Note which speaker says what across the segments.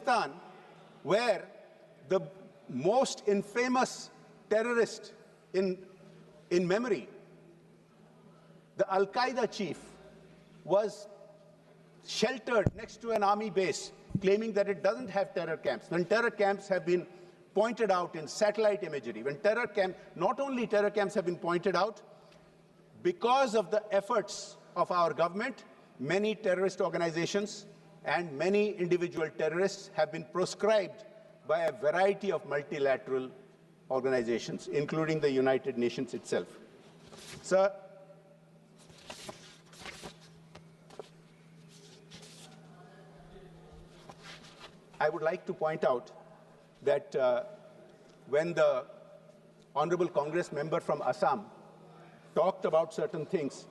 Speaker 1: Pakistan, where the most infamous terrorist in memory, the Al-Qaeda chief, was sheltered next to an army base, claiming that it doesn't have terror camps, when terror camps have been pointed out in satellite imagery, not only terror camps have been pointed out, because of the efforts of our government, many terrorist organizations and many individual terrorists have been proscribed by a variety of multilateral organizations, including the United Nations itself. Sir, I would like to point out that when the Honorable Congress member from Assam talked about certain things,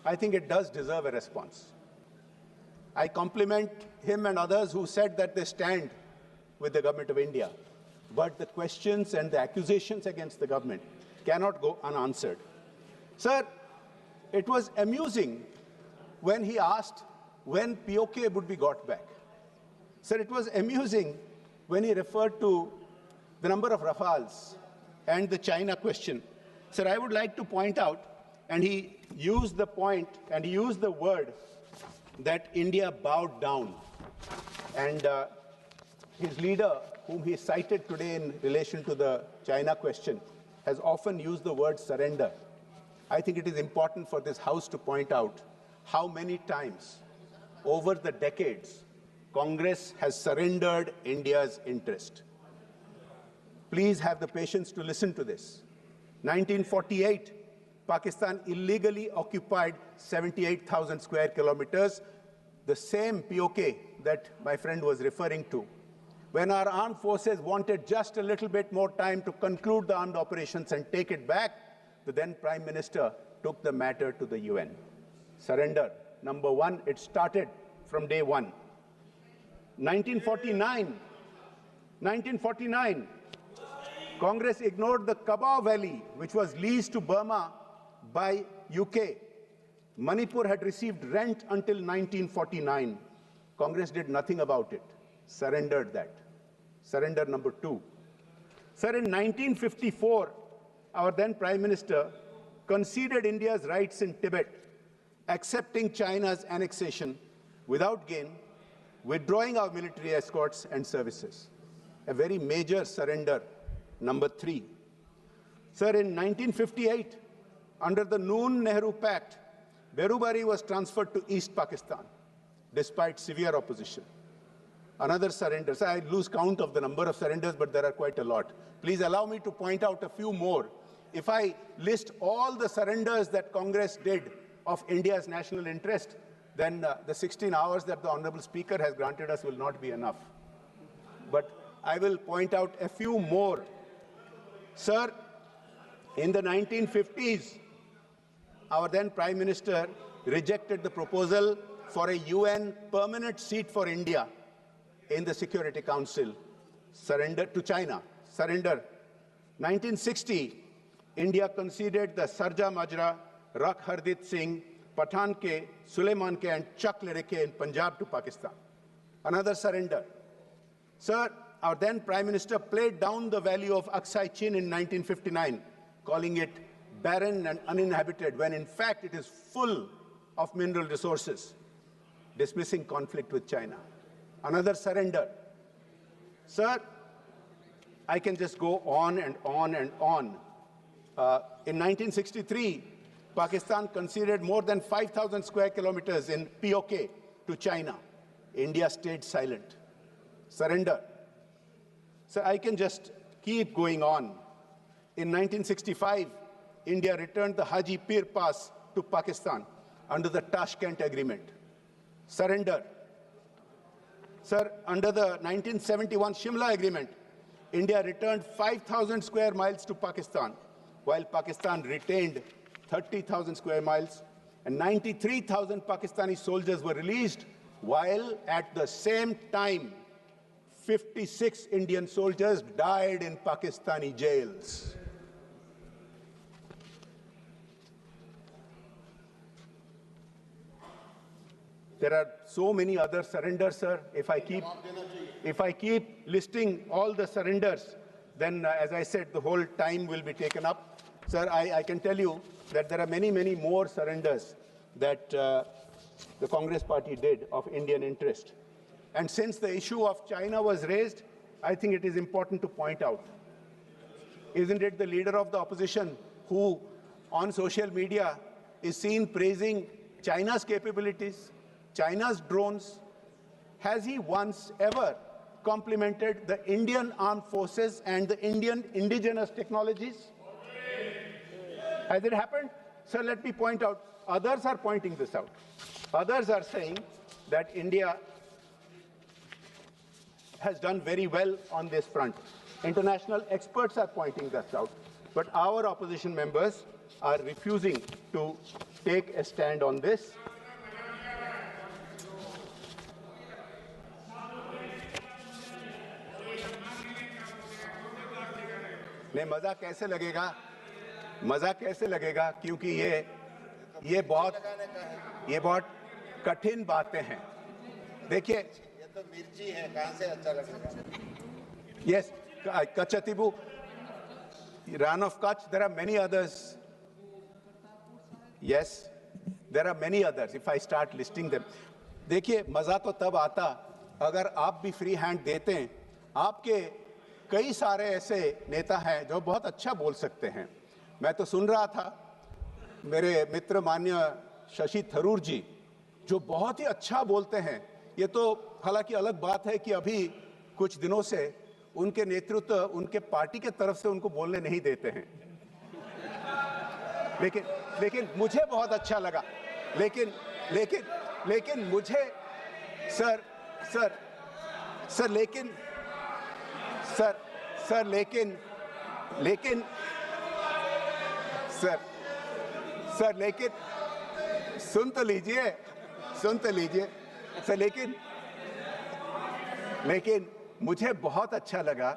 Speaker 1: I think it does deserve a response. I compliment him and others who said that they stand with the government of India, but the questions and the accusations against the government cannot go unanswered. Sir, it was amusing when he asked when POK would be got back. Sir, it was amusing when he referred to the number of Rafales and the China question. Sir, I would like to point out, and he used the point and he used the word that India bowed down. And his leader, whom he cited today in relation to the China question, has often used the word surrender. I think it is important for this House to point out how many times over the decades Congress has surrendered India's interest. Please have the patience to listen to this. 1948, Pakistan illegally occupied 78,000 square kilometers, the same POK that my friend was referring to. When our armed forces wanted just a little bit more time to conclude the armed operations and take it back, the then Prime Minister took the matter to the UN. Surrender, number one, it started from day one. 1949, Congress ignored the Kabah Valley, which was leased to Burma by UK. Manipur had received rent until 1949. Congress did nothing about it, surrendered that. Surrender number two. Sir, in 1954, our then Prime Minister conceded India's rights in Tibet, accepting China's annexation without gain, withdrawing our military escorts and services. A very major surrender, number three. Sir, in 1958, under the Noon-Nehru Pact, Berubari was transferred to East Pakistan, despite severe opposition. Another surrender. So I lose count of the number of surrenders, but there are quite a lot. Please allow me to point out a few more. If I list all the surrenders that Congress did of India's national interest, then the 16 hours that the Honorable Speaker has granted us will not be enough. But I will point out a few more. Sir, in the 1950s, our then Prime Minister rejected the proposal for a UN permanent seat for India in the Security Council. Surrender to China. Surrender. 1960, India conceded the Sarja Majra, Rakh Hardit Singh, Pathan Ke, Suleiman Ke and Chak Lereke in Punjab to Pakistan. Another surrender. Sir, our then Prime Minister played down the value of Aksai Chin in 1959, calling it barren and uninhabited, when in fact it is full of mineral resources, dismissing conflict with China. Another surrender. Sir, I can just go on and on and on. In 1963, Pakistan conceded more than 5,000 square kilometers in POK to China. India stayed silent. Surrender. So I can just keep going on. In 1965, India returned the Haji Pir Pass to Pakistan under the Tashkent Agreement. Surrender. Sir, under the 1971 Shimla Agreement, India returned 5,000 square miles to Pakistan, while Pakistan retained 30,000 square miles, and 93,000 Pakistani soldiers were released, while at the same time, 56 Indian soldiers died in Pakistani jails. There are so many other surrenders, sir. If I keep listing all the surrenders, then, as I said, the whole time will be taken up. Sir, I can tell you that there are many, many more surrenders that the Congress party did of Indian interest. And since the issue of China was raised, I think it is important to point out, isn't it the leader of the opposition who, on social media, is seen praising China's capabilities, China's drones? Has he once ever complimented the Indian armed forces and the Indian indigenous technologies? Has it happened? Sir, let me point out, others are pointing this out. Others are saying that India has done very well on this front. International experts are pointing this out. But our opposition members are refusing to take a stand on this. नहीं, मजा कैसे लगेगा? मजा कैसे लगेगा? क्योंकि ये बहुत कठिन बातें हैं. देखिए,
Speaker 2: ये तो मिर्ची है, कहां से अच्छा लगेगा?
Speaker 1: Yes, Kachatibu, Ran of Kutch, there are many others. Yes, there are many others if I start listing them. देखिए, मजा तो तब आता अगर आप भी फ्री हैंड देते हैं. आपके कई सारे ऐसे नेता हैं जो बहुत अच्छा बोल सकते हैं. मैं तो सुन रहा था मेरे मित्र मान्य शशि थरूर जी जो बहुत ही अच्छा बोलते हैं. ये तो हालांकि अलग बात है कि अभी कुछ दिनों से उनके नेतृत्व उनके पार्टी के तरफ से उनको बोलने नहीं देते हैं. लेकिन मुझे बहुत अच्छा लगा. लेकिन मुझे लेकिन सुन तो लीजिए सर. लेकिन मुझे बहुत अच्छा लगा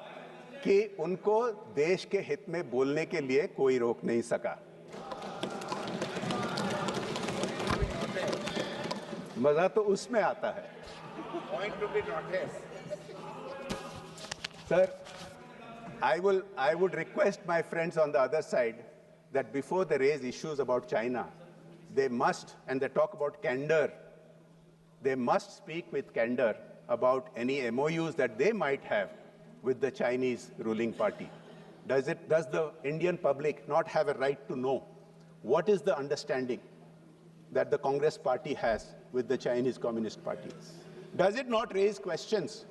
Speaker 1: कि उनको देश के हित में बोलने के लिए कोई रोक नहीं सका. मजा तो उसमें आता है.
Speaker 2: Point to be noted.
Speaker 1: Sir, I would request my friends on the other side that before they raise issues about China, they must, and they talk about candor, they must speak with candor about any MOUs that they might have with the Chinese ruling party. Does the Indian public not have a right to know what is the understanding that the Congress party has with the Chinese Communist Party? Does it not raise questions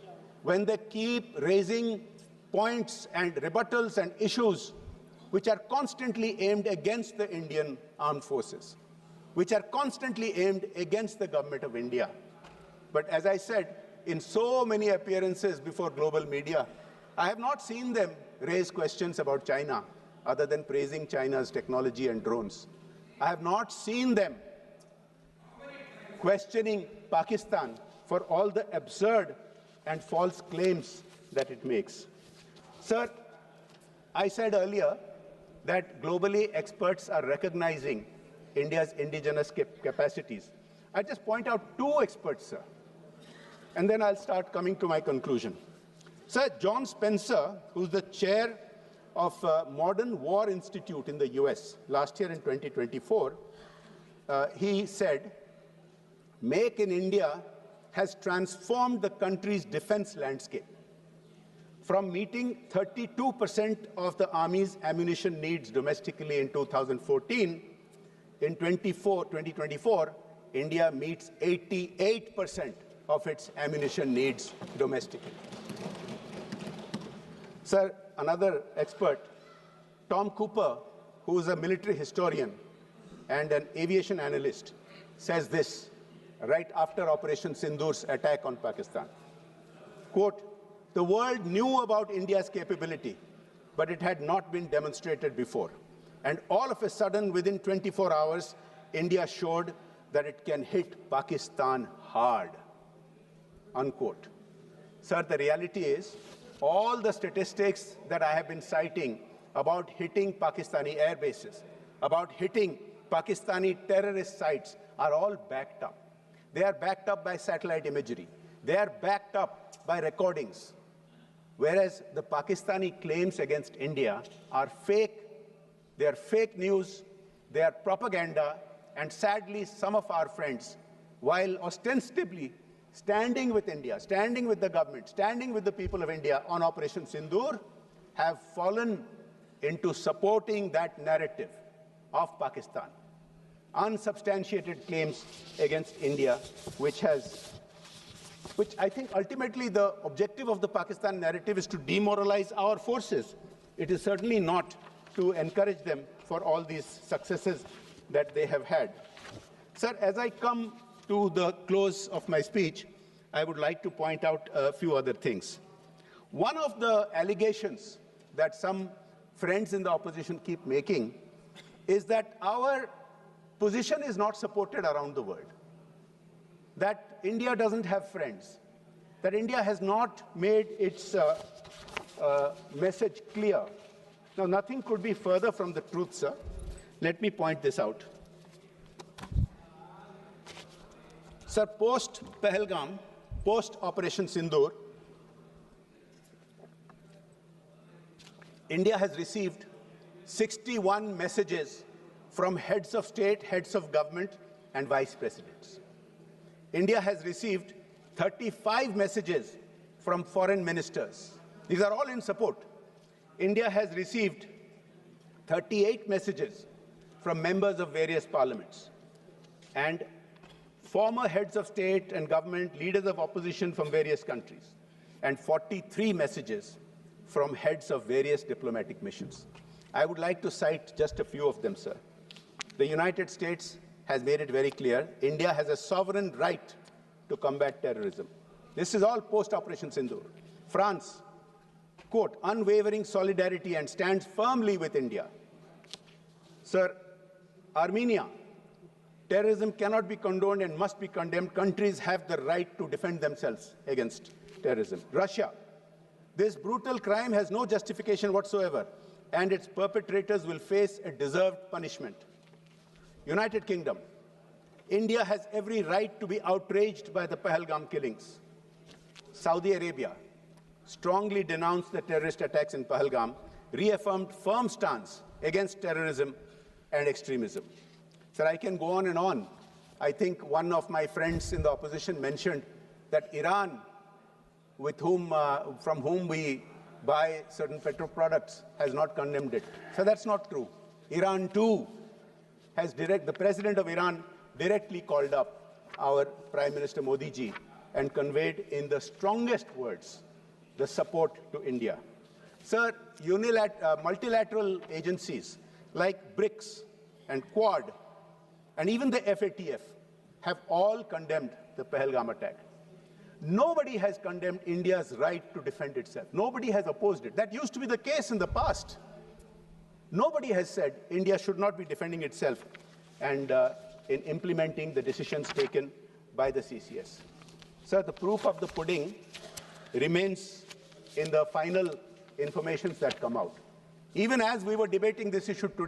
Speaker 1: when they keep raising points and rebuttals and issues which are constantly aimed against the Indian armed forces, which are constantly aimed against the government of India? But as I said, in so many appearances before global media, I have not seen them raise questions about China other than praising China's technology and drones. I have not seen them questioning Pakistan for all the absurd and false claims that it makes. Sir, I said earlier that globally experts are recognizing India's indigenous capacities. I just point out two experts, sir, and then I'll start coming to my conclusion. Sir, John Spencer, who's the chair of Modern War Institute in the US last year in 2024, he said, "Make in India has transformed the country's defense landscape. From meeting 32% of the Army's ammunition needs domestically in 2014, in 2024, India meets 88% of its ammunition needs domestically." Sir, another expert, Tom Cooper, who is a military historian and an aviation analyst, says this right after Operation Sindoor's attack on Pakistan. Quote, "The world knew about India's capability, but it had not been demonstrated before. And all of a sudden, within 24 hours, India showed that it can hit Pakistan hard." Unquote. Sir, the reality is, all the statistics that I have been citing about hitting Pakistani air bases, about hitting Pakistani terrorist sites, are all backed up. They are backed up by satellite imagery. They are backed up by recordings. Whereas the Pakistani claims against India are fake. They are fake news. They are propaganda. And sadly, some of our friends, while ostensibly standing with India, standing with the government, standing with the people of India on Operation Sindoor, have fallen into supporting that narrative of Pakistan. Unsubstantiated claims against India, which I think ultimately the objective of the Pakistan narrative is to demoralize our forces. It is certainly not to encourage them for all these successes that they have had. Sir, as I come to the close of my speech, I would like to point out a few other things. One of the allegations that some friends in the opposition keep making is that our position is not supported around the world, that India doesn't have friends, that India has not made its message clear. Now, nothing could be further from the truth, sir. Let me point this out. Sir, post-Pahalgam, post-Operation Sindoor, India has received 61 messages from heads of state, heads of government, and vice presidents. India has received 35 messages from foreign ministers. These are all in support. India has received 38 messages from members of various parliaments and former heads of state and government, leaders of opposition from various countries, and 43 messages from heads of various diplomatic missions. I would like to cite just a few of them, sir. The United States has made it very clear India has a sovereign right to combat terrorism. This is all post-Operation Sindoor. France, quote, unwavering solidarity and stands firmly with India. Sir, Armenia, terrorism cannot be condoned and must be condemned. Countries have the right to defend themselves against terrorism. Russia, this brutal crime has no justification whatsoever, and its perpetrators will face a deserved punishment. United Kingdom, India has every right to be outraged by the Pahalgam killings. Saudi Arabia strongly denounced the terrorist attacks in Pahalgam, reaffirmed firm stance against terrorism and extremism. Sir, I can go on and on. I think one of my friends in the opposition mentioned that Iran, from whom we buy certain petro products, has not condemned it. So that's not true. Iran too the president of Iran directly called up our Prime Minister Modi ji and conveyed in the strongest words the support to India. Sir, multilateral agencies like BRICS and Quad and even the FATF have all condemned the Pahalgam attack. Nobody has condemned India's right to defend itself. Nobody has opposed it. That used to be the case in the past. Nobody has said India should not be defending itself and in implementing the decisions taken by the CCS. Sir, the proof of the pudding remains in the final information that come out. Even as we were debating this issue today,